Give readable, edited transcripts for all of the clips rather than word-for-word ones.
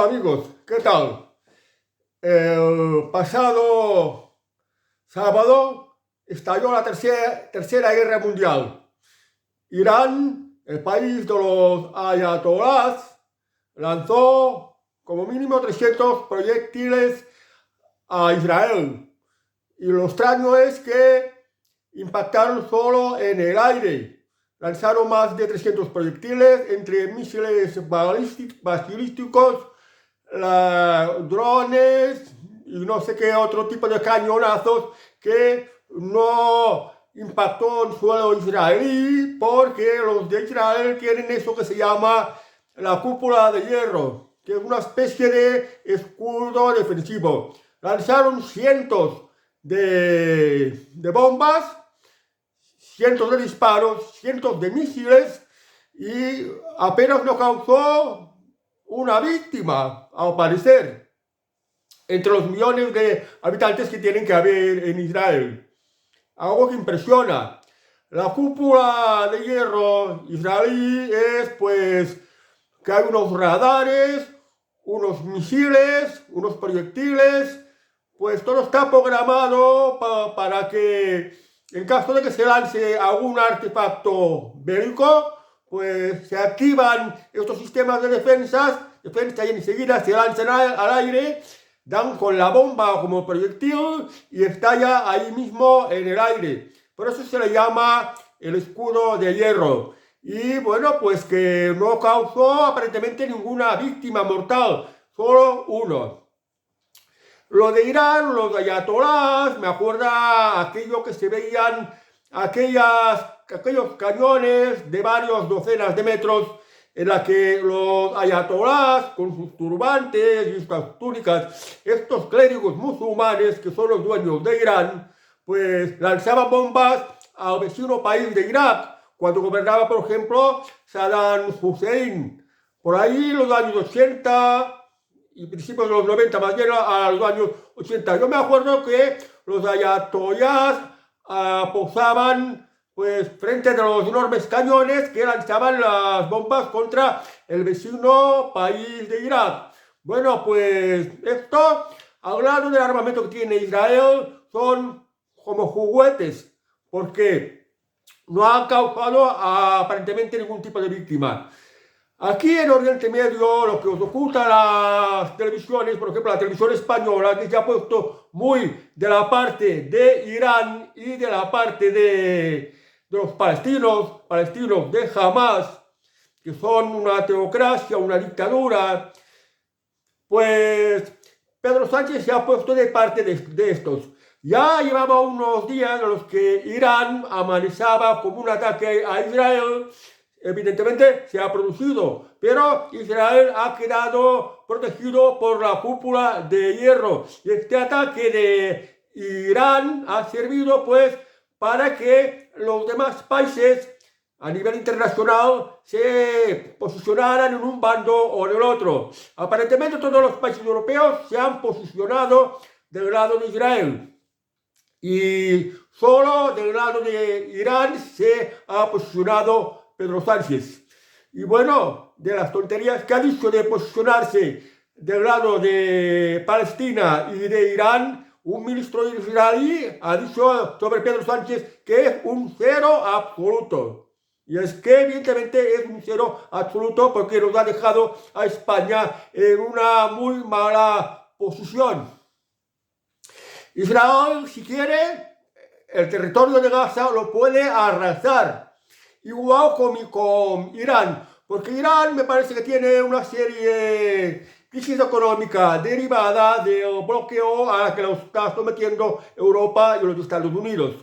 Hola amigos, ¿qué tal? El pasado sábado estalló la tercera guerra mundial. Irán, el país de los ayatolás, lanzó como mínimo 300 proyectiles a Israel. Y lo extraño es que impactaron solo en el aire. Lanzaron más de 300 proyectiles entre misiles balísticos, drones y no sé qué otro tipo de cañonazos que no impactó en suelo israelí, porque los de Israel tienen eso que se llama la cúpula de hierro, que es una especie de escudo defensivo. Lanzaron cientos de bombas, cientos de disparos, cientos de misiles y apenas no causó una víctima, al parecer, entre los millones de habitantes que tienen que haber en Israel. Algo que impresiona. La cúpula de hierro israelí es pues que hay unos radares, unos misiles, unos proyectiles, pues todo está programado para que en caso de que se lance algún artefacto bélico, pues se activan estos sistemas de defensa y enseguida se lanzan al aire, dan con la bomba como proyectil y estalla ahí mismo en el aire. Por eso se le llama el escudo de hierro. Y bueno, pues que no causó aparentemente ninguna víctima mortal, solo uno. Lo de Irán, los ayatolás, me acuerda aquello que se veían, aquellos cañones de varias docenas de metros en la que los ayatolás, con sus turbantes y estas túnicas, estos clérigos musulmanes que son los dueños de Irán, pues lanzaban bombas al vecino país de Irak, cuando gobernaba, por ejemplo, Saddam Hussein. Por ahí los años 80 y principios de los 90, más bien a los años 80. Yo me acuerdo que los ayatollahs posaban pues frente a los enormes cañones que lanzaban las bombas contra el vecino país de Irak. Bueno, pues esto, al lado del armamento que tiene Israel, son como juguetes, porque no han causado aparentemente ningún tipo de víctima. Aquí en Oriente Medio, lo que os ocultan las televisiones, por ejemplo, la televisión española, que se ha puesto muy de la parte de Irán y de la parte de los palestinos de Hamas, que son una teocracia, una dictadura, pues Pedro Sánchez se ha puesto de parte de estos. Ya llevaba unos días en los que Irán amenazaba como un ataque a Israel. Evidentemente se ha producido, pero Israel ha quedado protegido por la cúpula de hierro. Y este ataque de Irán ha servido pues para que los demás países a nivel internacional se posicionaran en un bando o en el otro. Aparentemente todos los países europeos se han posicionado del lado de Israel. Y solo del lado de Irán se ha posicionado Pedro Sánchez. Y bueno, de las tonterías que ha dicho de posicionarse del lado de Palestina y de Irán, un ministro israelí ha dicho sobre Pedro Sánchez que es un cero absoluto. Y es que evidentemente es un cero absoluto porque nos ha dejado a España en una muy mala posición. Israel, si quiere, el territorio de Gaza lo puede arrasar. Igual con Irán, porque Irán me parece que tiene una serie de crisis económica derivada del bloqueo a la que lo está sometiendo Europa y los Estados Unidos.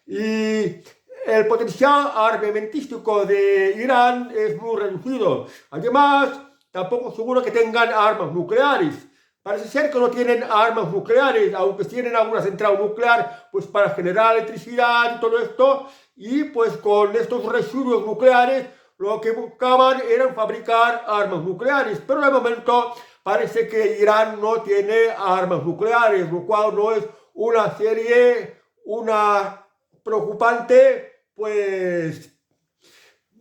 Y el potencial armamentístico de Irán es muy reducido. Además, tampoco seguro que tengan armas nucleares. Parece ser que no tienen armas nucleares, aunque tienen alguna central nuclear pues para generar electricidad y todo esto. Y pues con estos residuos nucleares lo que buscaban era fabricar armas nucleares. Pero de momento parece que Irán no tiene armas nucleares, lo cual no es una preocupante pues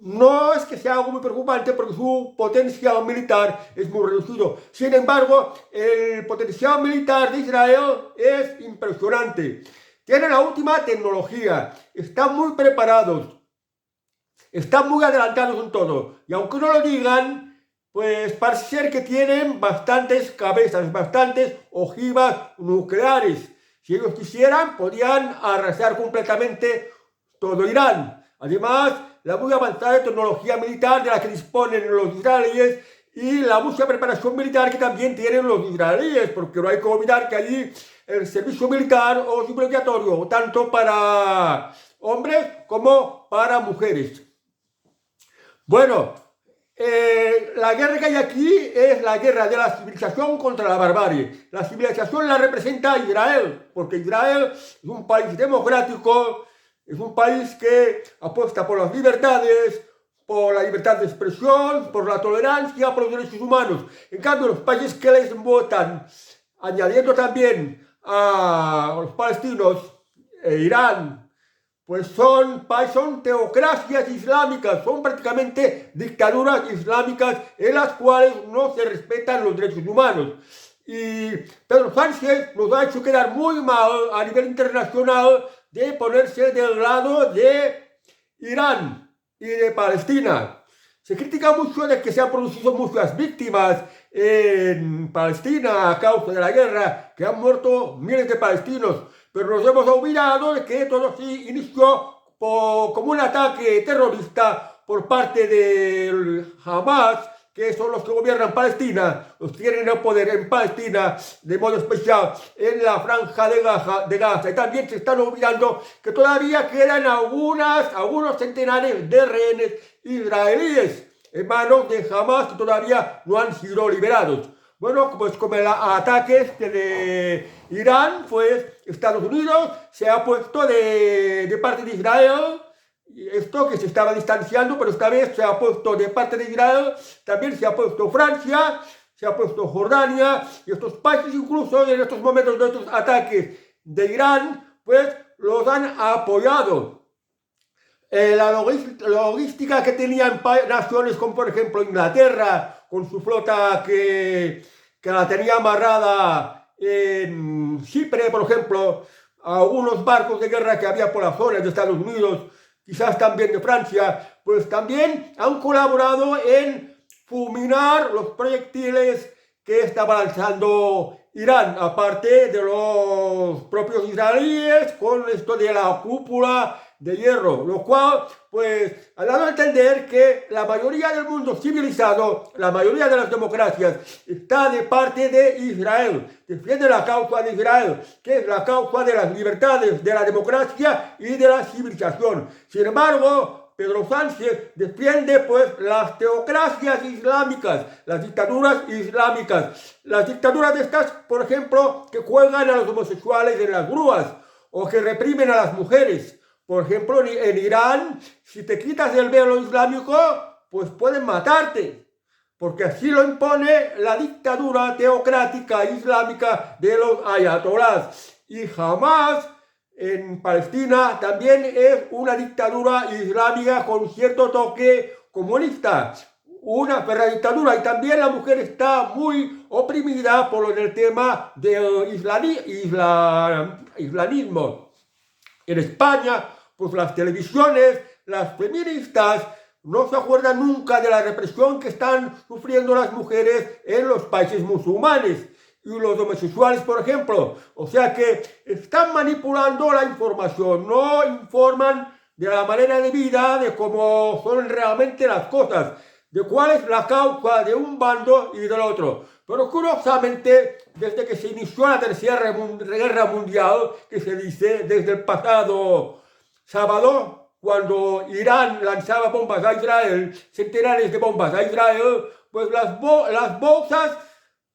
no es que sea algo muy preocupante porque su potencial militar es muy reducido. Sin embargo, el potencial militar de Israel es impresionante. Tienen la última tecnología, están muy preparados, están muy adelantados en todo. Y aunque no lo digan, pues parece ser que tienen bastantes cabezas, bastantes ojivas nucleares. Si ellos quisieran, podrían arrasar completamente todo Irán. Además, la muy avanzada tecnología militar de la que disponen los israelíes y la mucha preparación militar que también tienen los israelíes, porque no hay que olvidar que allí el servicio militar es obligatorio, tanto para hombres como para mujeres. Bueno, la guerra que hay aquí es la guerra de la civilización contra la barbarie. La civilización la representa Israel, porque Israel es un país democrático, es un país que apuesta por las libertades, por la libertad de expresión, por la tolerancia, por los derechos humanos. En cambio, los países que les votan, añadiendo también a los palestinos, Irán, pues son teocracias islámicas, son prácticamente dictaduras islámicas en las cuales no se respetan los derechos humanos. Y Pedro Sánchez nos ha hecho quedar muy mal a nivel internacional de ponerse del lado de Irán y de Palestina. Se critica mucho de que se han producido muchas víctimas en Palestina a causa de la guerra, que han muerto miles de palestinos, pero nos hemos olvidado de que todo sí inició como un ataque terrorista por parte del Hamas, que son los que gobiernan Palestina, los que tienen el poder en Palestina, de modo especial en la franja de Gaza. Y también se están olvidando que todavía quedan algunos centenares de rehenes israelíes en manos de Hamas que todavía no han sido liberados. Bueno, pues como el ataque de Irán, pues Estados Unidos se ha puesto de parte de Israel, esto que se estaba distanciando, pero esta vez se ha puesto de parte de Israel, también se ha puesto Francia, se ha puesto Jordania, y estos países incluso en estos momentos de estos ataques de Irán, pues los han apoyado. La logística que tenían naciones como por ejemplo Inglaterra, con su flota que la tenía amarrada en Chipre, por ejemplo, a algunos barcos de guerra que había por las zonas de Estados Unidos, quizás también de Francia, pues también han colaborado en fulminar los proyectiles que estaba lanzando Irán, aparte de los propios israelíes, con esto de la cúpula de hierro, lo cual pues ha dado a entender que la mayoría del mundo civilizado, la mayoría de las democracias, está de parte de Israel, defiende la causa de Israel, que es la causa de las libertades, de la democracia y de la civilización. Sin embargo, Pedro Sánchez defiende pues las teocracias islámicas, las dictaduras islámicas, las dictaduras de estas, por ejemplo, que cuelgan a los homosexuales en las grúas o que reprimen a las mujeres. Por ejemplo, en Irán, si te quitas el velo islámico, pues pueden matarte, porque así lo impone la dictadura teocrática islámica de los ayatolás. Y jamás en Palestina también es una dictadura islámica con cierto toque comunista, una ferra dictadura, y también la mujer está muy oprimida por el tema del islamismo. En España, pues las televisiones, las feministas, no se acuerdan nunca de la represión que están sufriendo las mujeres en los países musulmanes y los homosexuales, por ejemplo. O sea que están manipulando la información, no informan de la manera de vida, de cómo son realmente las cosas, de cuál es la causa de un bando y del otro. Pero curiosamente, desde que se inició la Tercera Guerra Mundial, que se dice desde el pasado sábado, cuando Irán lanzaba bombas a Israel, centenares de bombas a Israel, pues las bolsas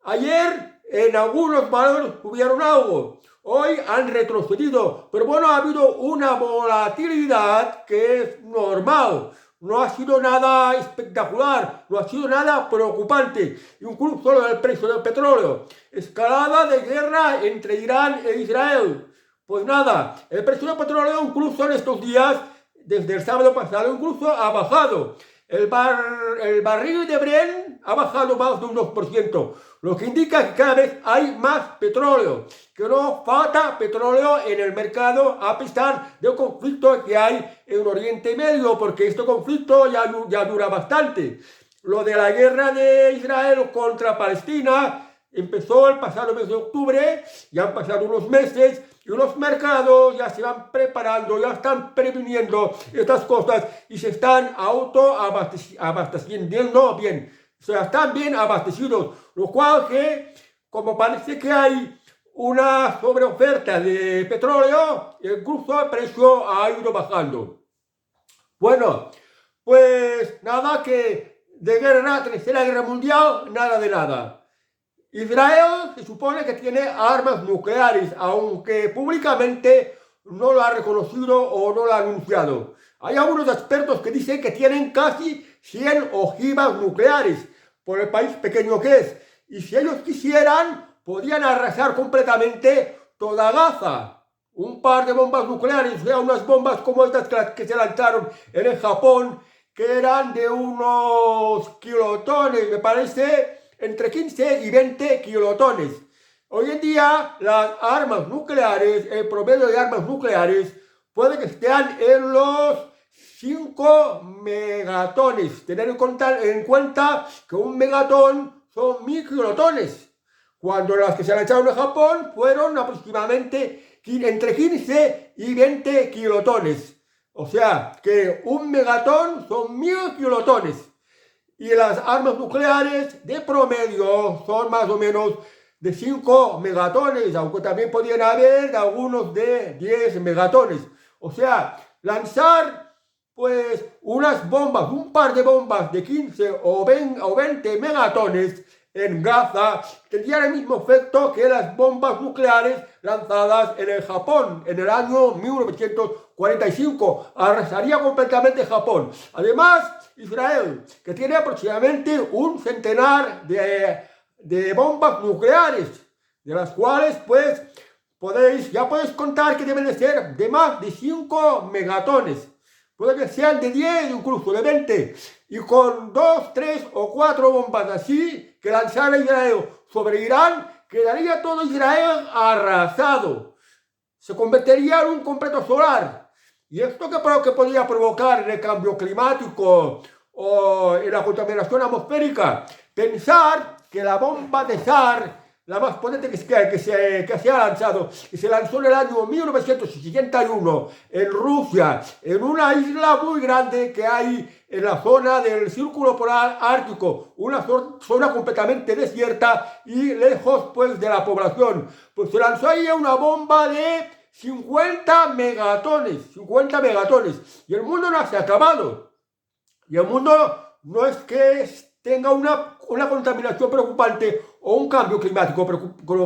ayer en algunos valores tuvieron algo. Hoy han retrocedido, pero bueno, ha habido una volatilidad que es normal. No ha sido nada espectacular, no ha sido nada preocupante. Incluso solo el precio del petróleo. Escalada de guerra entre Irán e Israel. Pues nada, el precio del petróleo incluso en estos días desde el sábado pasado incluso ha bajado. El barril de Brent ha bajado más de un 2%, lo que indica que cada vez hay más petróleo, que no falta petróleo en el mercado a pesar del conflicto que hay en Oriente Medio, porque este conflicto ya dura bastante. Lo de la guerra de Israel contra Palestina empezó el pasado mes de octubre, ya han pasado unos meses y los mercados ya se van preparando, ya están previniendo estas cosas y se están abasteciendo bien. O sea, están bien abastecidos, lo cual que, como parece que hay una sobreoferta de petróleo, incluso el precio ha ido bajando. Bueno, pues nada que de guerra, tercera guerra mundial, nada de nada. Israel se supone que tiene armas nucleares, aunque públicamente no lo ha reconocido o no lo ha anunciado. Hay algunos expertos que dicen que tienen casi 100 ojivas nucleares, por el país pequeño que es. Y si ellos quisieran, podrían arrasar completamente toda Gaza. Un par de bombas nucleares, o sea, unas bombas como estas que se lanzaron en el Japón, que eran de unos kilotones, me parece, entre 15 y 20 kilotones. Hoy en día las armas nucleares, el promedio de armas nucleares puede que estén en los 5 megatones. Tener en cuenta que un megatón son 1000 kilotones, cuando las que se lanzaron en Japón fueron aproximadamente entre 15 y 20 kilotones. O sea que un megatón son 1000 kilotones. Y las armas nucleares de promedio son más o menos de 5 megatones, aunque también podrían haber algunos de 10 megatones. O sea, lanzar pues unas bombas, un par de bombas de 15 o 20 megatones en Gaza tendría el mismo efecto que las bombas nucleares lanzadas en el Japón en el año 1945. Arrasaría completamente Japón. Además, Israel, que tiene aproximadamente un centenar de bombas nucleares, de las cuales pues ya podéis contar que deben de ser de más de 5 megatones. Puede que sean de 10, incluso de 20. Y con 2, 3 o 4 bombas así que lanzara Israel sobre Irán, quedaría todo Israel arrasado. Se convertiría en un completo solar. ¿Y esto qué podría provocar en el cambio climático o en la contaminación atmosférica? Pensar que la bomba de SAR, la más potente que se ha lanzado, que se lanzó en el año 1961 en Rusia, en una isla muy grande que hay en la zona del Círculo Polar Ártico, una zona completamente desierta y lejos pues de la población. Pues se lanzó ahí una bomba de 50 megatones, y el mundo no se ha acabado. Y el mundo no es que tenga una contaminación preocupante o un cambio climático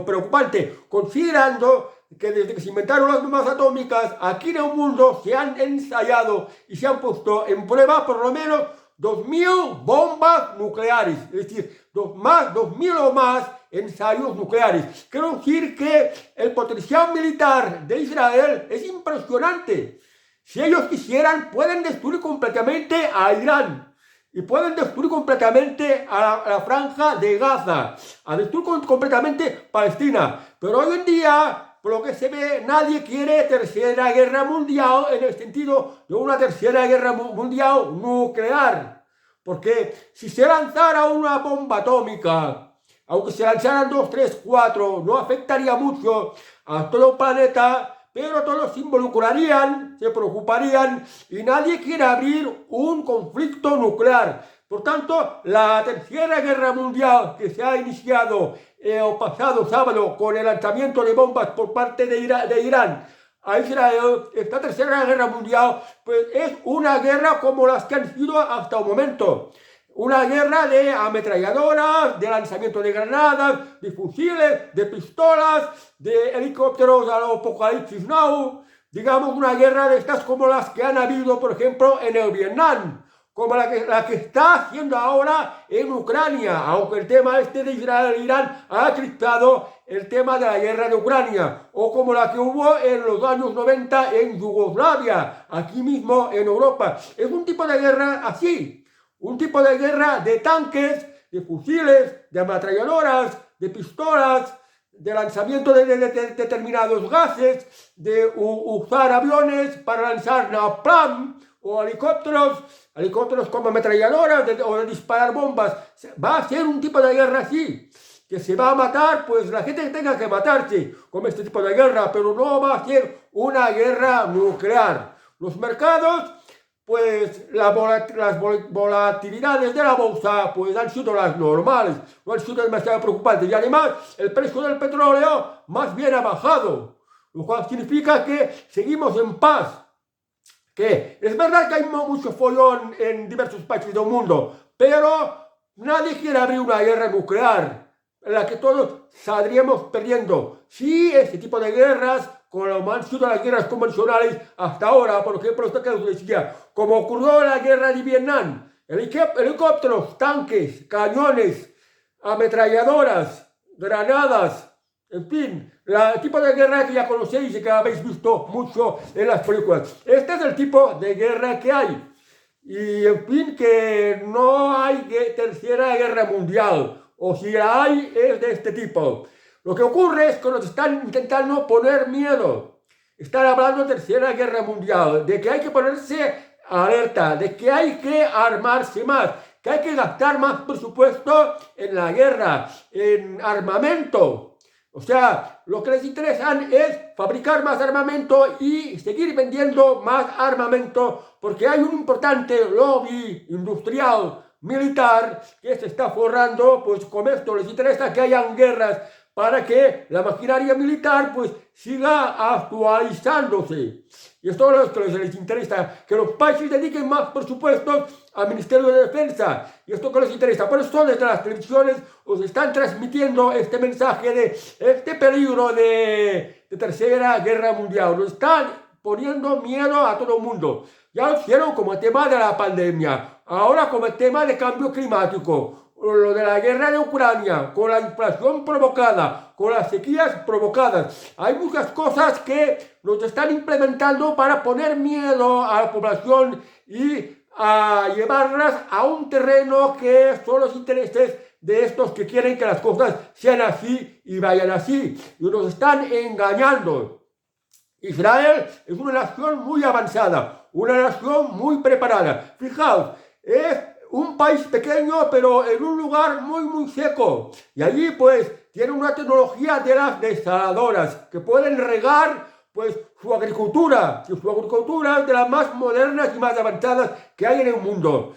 preocupante, considerando que desde que se inventaron las bombas atómicas, aquí en el mundo se han ensayado y se han puesto en prueba por lo menos 2000 bombas nucleares, es decir, 2000 o más ensayos nucleares. Quiero decir que el potencial militar de Israel es impresionante. Si ellos quisieran, pueden destruir completamente a Irán. Y pueden destruir completamente a la franja de Gaza, a destruir completamente Palestina. Pero hoy en día, por lo que se ve, nadie quiere tercera guerra mundial en el sentido de una tercera guerra mundial nuclear. Porque si se lanzara una bomba atómica, aunque se lanzaran 2, 3, 4, no afectaría mucho a todo el planeta, pero todos se involucrarían, se preocuparían y nadie quiere abrir un conflicto nuclear. Por tanto, la tercera guerra mundial que se ha iniciado el pasado sábado con el lanzamiento de bombas por parte de Irán a Israel, esta tercera guerra mundial pues es una guerra como las que han sido hasta el momento. Una guerra de ametralladoras, de lanzamiento de granadas, de fusiles, de pistolas, de helicópteros a lo Apocalipsis Now. Digamos, una guerra de estas como las que han habido, por ejemplo, en el Vietnam, como la que está haciendo ahora en Ucrania, aunque el tema este de Israel e Irán ha crispado el tema de la guerra de Ucrania, o como la que hubo en los años 90 en Yugoslavia, aquí mismo en Europa. Es un tipo de guerra así, un tipo de guerra de tanques, de fusiles, de ametralladoras, de pistolas, de lanzamiento de determinados gases, de usar aviones para lanzar napalm o helicópteros como ametralladoras o de disparar bombas. Va a ser un tipo de guerra así, que se va a matar, pues la gente tenga que matarse con este tipo de guerra, pero no va a ser una guerra nuclear. Los mercados, pues las volatilidades de la bolsa pues han sido las normales, no han sido demasiado preocupantes, y además el precio del petróleo más bien ha bajado, lo cual significa que seguimos en paz. Que es verdad que hay mucho follón en diversos países del mundo, pero nadie quiere abrir una guerra nuclear en la que todos saldríamos perdiendo. Sí, este tipo de guerras, como han sido las guerras convencionales hasta ahora, por ejemplo, esto que os decía, como ocurrió en la guerra de Vietnam, helicópteros, tanques, cañones, ametralladoras, granadas, en fin, el tipo de guerra que ya conocéis y que habéis visto mucho en las películas. Este es el tipo de guerra que hay. Y en fin, que no hay tercera guerra mundial, o si la hay es de este tipo. Lo que ocurre es que nos están intentando poner miedo. Están hablando de tercera guerra mundial, de que hay que ponerse alerta, de que hay que armarse más, que hay que gastar más presupuesto en la guerra, en armamento. O sea, lo que les interesa es fabricar más armamento y seguir vendiendo más armamento, porque hay un importante lobby industrial militar que se está forrando, pues con esto les interesa que hayan guerras para que la maquinaria militar pues siga actualizándose. Y esto es lo que les interesa, que los países dediquen más presupuestos al Ministerio de Defensa. Y esto que les interesa. Por eso desde las televisiones os están transmitiendo este mensaje de este peligro de tercera guerra mundial. Nos están poniendo miedo a todo el mundo. Ya lo hicieron como el tema de la pandemia, ahora como el tema de cambio climático, lo de la guerra de Ucrania, con la inflación provocada, con las sequías provocadas. Hay muchas cosas que nos están implementando para poner miedo a la población y a llevarlas a un terreno que son los intereses de estos que quieren que las cosas sean así y vayan así. Y nos están engañando. Israel es una nación muy avanzada, una nación muy preparada. Fijaos, es un país pequeño, pero en un lugar muy seco. Y allí, pues, tiene una tecnología de las desaladoras que pueden regar, pues, su agricultura. Y su agricultura es de las más modernas y más avanzadas que hay en el mundo.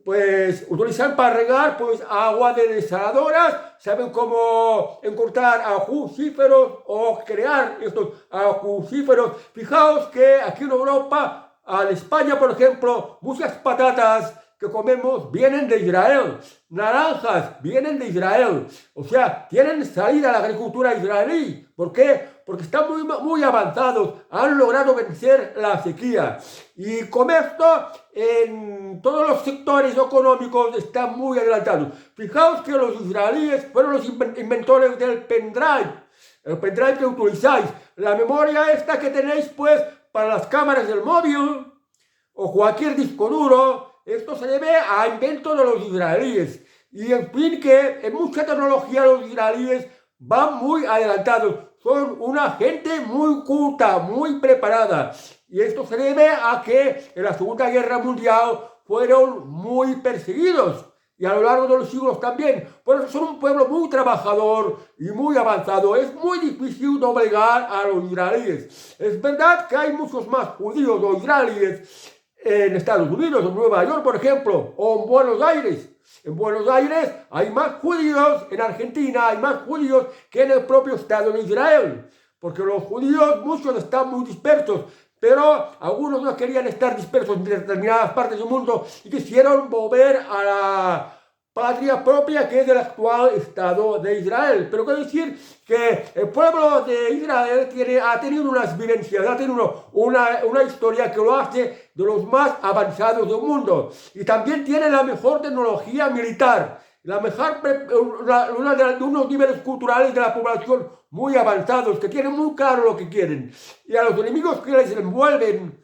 Pues utilizan para regar pues agua de desaladoras, saben cómo encontrar acuíferos o crear estos acuíferos. Fijaos que aquí en Europa, en España por ejemplo, muchas patatas que comemos vienen de Israel, naranjas vienen de Israel, o sea, tienen salida a la agricultura israelí. ¿Por qué? Porque están muy avanzados, han logrado vencer la sequía. Y con esto, en todos los sectores económicos están muy adelantados. Fijaos que los israelíes fueron los inventores del pendrive, el pendrive que utilizáis, la memoria esta que tenéis pues para las cámaras del móvil o cualquier disco duro. Esto se debe a inventos de los israelíes. Y en fin, que en mucha tecnología los israelíes van muy adelantados. Son una gente muy culta, muy preparada. Y esto se debe a que en la Segunda Guerra Mundial fueron muy perseguidos. Y a lo largo de los siglos también. Por eso son un pueblo muy trabajador y muy avanzado. Es muy difícil doblegar a los israelíes. Es verdad que hay muchos más judíos o israelíes en Estados Unidos, en Nueva York, por ejemplo, o en Buenos Aires. En Buenos Aires hay más judíos, en Argentina hay más judíos que en el propio Estado de Israel, porque los judíos, muchos están muy dispersos, pero algunos no querían estar dispersos en determinadas partes del mundo y quisieron volver a la patria propia que es el actual Estado de Israel. Pero quiero decir que el pueblo de Israel ha tenido unas vivencias, ha tenido una historia que lo hace de los más avanzados del mundo. Y también tiene la mejor tecnología militar, unos niveles culturales de la población muy avanzados, que tienen muy claro lo que quieren. Y a los enemigos que les envuelven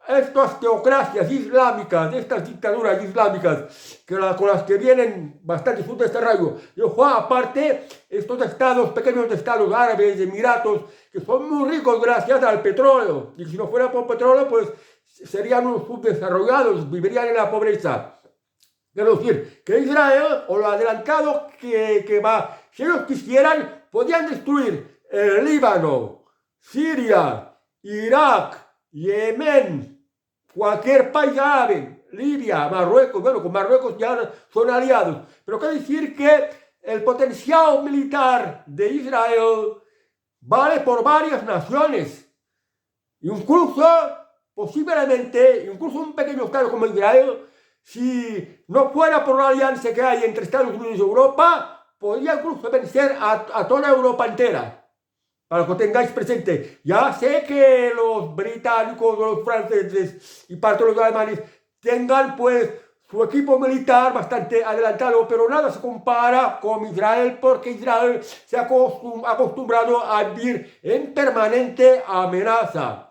estas teocracias islámicas, estas dictaduras islámicas, con las que vienen bastante su desarrollo. Y aparte, estos estados, pequeños estados árabes, emiratos, que son muy ricos gracias al petróleo. Y si no fuera por petróleo, pues serían unos subdesarrollados, vivirían en la pobreza. Quiero decir, que Israel, o lo adelantado que va, si ellos quisieran, podían destruir el Líbano, Siria, Irak, Yemen, cualquier país árabe, Libia, Marruecos. Bueno, con Marruecos ya son aliados. Pero quiero decir que el potencial militar de Israel vale por varias naciones. Incluso, posiblemente, incluso un pequeño estado como Israel, si no fuera por la alianza que hay entre Estados Unidos y Europa, podría incluso vencer a toda Europa entera. Para que tengáis presente, ya sé que los británicos, los franceses y parte de los alemanes tengan pues su equipo militar bastante adelantado, pero nada se compara con Israel, porque Israel se ha acostumbrado a vivir en permanente amenaza.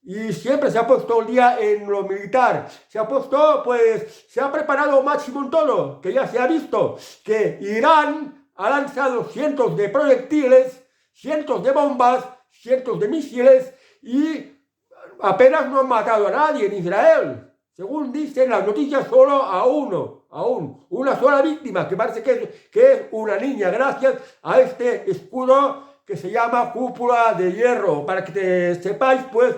Y siempre se ha puesto el día en lo militar, se ha preparado máximo en todo, que ya se ha visto que Irán ha lanzado cientos de proyectiles, cientos de bombas, cientos de misiles y apenas no han matado a nadie en Israel. Según dicen las noticias, solo a una sola víctima, que parece que es una niña, gracias a este escudo que se llama cúpula de hierro. Para que sepáis, pues,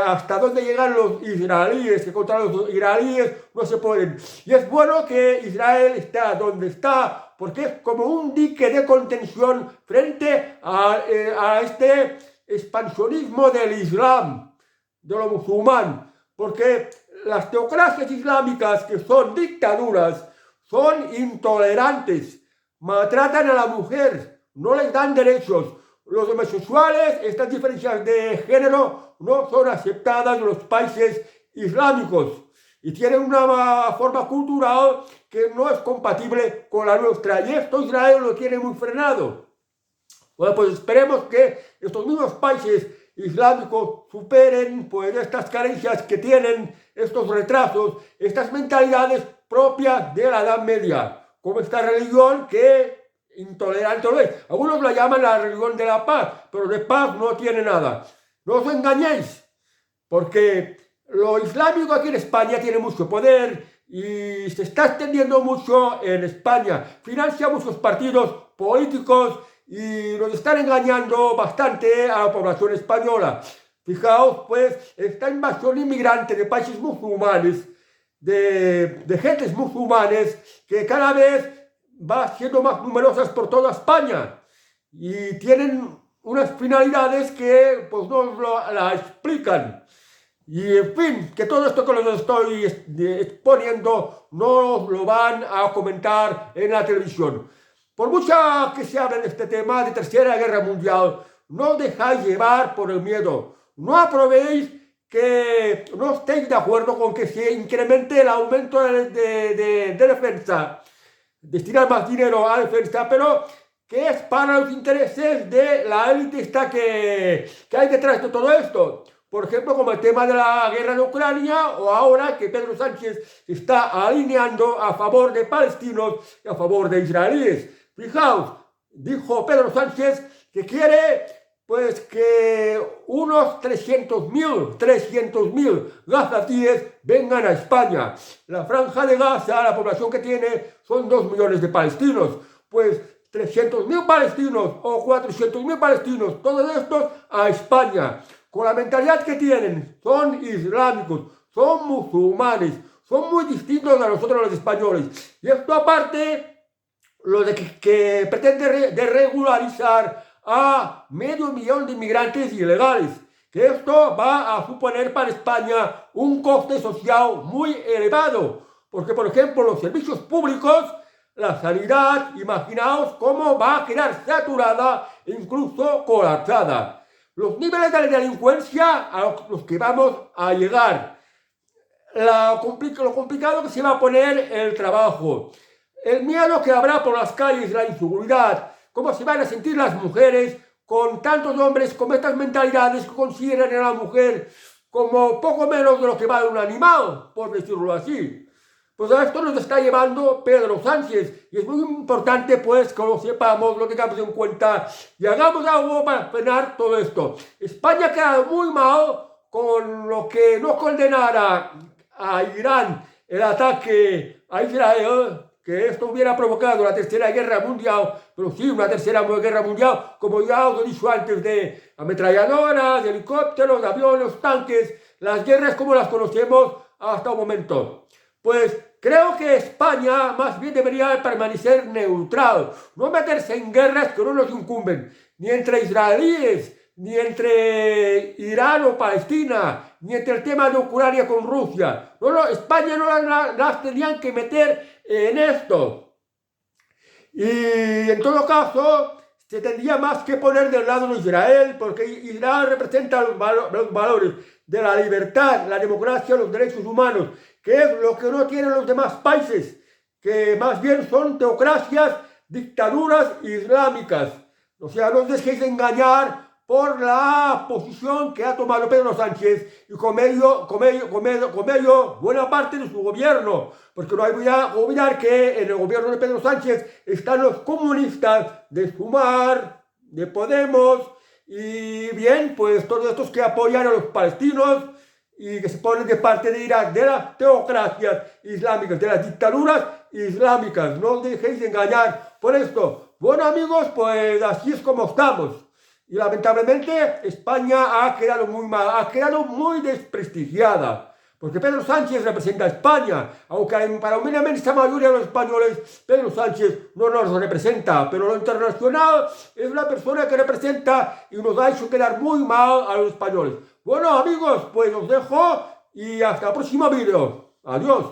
hasta dónde llegan los israelíes, que contra los israelíes no se pueden. Y es bueno que Israel está donde está, porque es como un dique de contención frente a este expansionismo del Islam, de lo musulmán, porque las teocracias islámicas, que son dictaduras, son intolerantes, maltratan a la mujer, no les dan derechos. Los homosexuales, estas diferencias de género no son aceptadas en los países islámicos y tienen una forma cultural que no es compatible con la nuestra, y esto Israel lo tiene muy frenado. Bueno, pues esperemos que estos mismos países islámicos superen pues estas carencias que tienen, estos retrasos, estas mentalidades propias de la Edad Media, como esta religión que intolerante lo es. Algunos la llaman la religión de la paz, pero de paz no tiene nada. No os engañéis, porque lo islámico aquí en España tiene mucho poder y se está extendiendo mucho en España. Financia muchos partidos políticos y nos están engañando bastante a la población española. Fijaos, pues, esta invasión inmigrante de países musulmanes, de gentes musulmanes, que cada vez va siendo más numerosas por toda España y tienen unas finalidades que pues no la explican. Y en fin, que todo esto que les estoy exponiendo no lo van a comentar en la televisión. Por mucha que se hable de este tema de Tercera Guerra Mundial, no os dejáis llevar por el miedo. No aprobéis que no estéis de acuerdo con que se incremente el aumento de defensa, destinar más dinero a defensa, pero que es para los intereses de la élite esta que hay detrás de todo esto. Por ejemplo, como el tema de la guerra de Ucrania, o ahora que Pedro Sánchez se está alineando a favor de palestinos y a favor de israelíes. Fijaos, dijo Pedro Sánchez que quiere pues que unos 300.000 gazatíes vengan a España. La franja de Gaza, la población que tiene, son 2 millones de palestinos. Pues 300.000 palestinos o 400.000 palestinos, todos estos a España. Con la mentalidad que tienen, son islámicos, son musulmanes, son muy distintos a nosotros los españoles. Y esto aparte, lo de que pretende de regularizar a 500.000 de inmigrantes ilegales, que esto va a suponer para España un coste social muy elevado, Porque, por ejemplo, los servicios públicos, la sanidad, imaginaos cómo va a quedar saturada e incluso colapsada. Los niveles de delincuencia a los que vamos a llegar. Lo complicado que se va a poner el trabajo. El miedo que habrá por las calles, la inseguridad. Cómo se van a sentir las mujeres con tantos hombres con estas mentalidades que consideran a la mujer como poco menos de lo que vale un animal, por decirlo así. Pues a esto nos está llevando Pedro Sánchez y es muy importante pues que lo sepamos, lo tengamos en cuenta y hagamos algo para frenar todo esto. España ha quedado muy mal con lo que no condenara a Irán el ataque a Israel, que esto hubiera provocado la tercera guerra mundial, pero sí una tercera guerra mundial, como ya os he dicho antes, de ametralladoras, de helicópteros, de aviones, tanques, las guerras como las conocemos hasta el momento. Pues creo que España más bien debería permanecer neutral, no meterse en guerras que no nos incumben, ni entre israelíes, ni entre Irán o Palestina, ni entre el tema de Ucrania con Rusia. No, España no las tenían que meter en esto. Y en todo caso, se tendría más que poner del lado de Israel, porque Israel representa los valores de la libertad, la democracia, los derechos humanos, que es lo que no tienen los demás países, que más bien son teocracias, dictaduras islámicas. O sea, no os dejéis engañar por la posición que ha tomado Pedro Sánchez y con ello buena parte de su gobierno, porque no hay que olvidar que en el gobierno de Pedro Sánchez están los comunistas de Sumar, de Podemos y bien, pues todos estos que apoyan a los palestinos y que se ponen de parte de Irak, de las teocracias islámicas, de las dictaduras islámicas. No os dejéis engañar por esto. Bueno amigos, pues así es como estamos. Y lamentablemente España ha quedado muy mal, ha quedado muy desprestigiada. Porque Pedro Sánchez representa a España, aunque para una inmensa mayoría de los españoles Pedro Sánchez no nos representa, pero lo internacional es una persona que representa y nos ha hecho quedar muy mal a los españoles. Bueno amigos, pues os dejo y hasta el próximo vídeo. Adiós.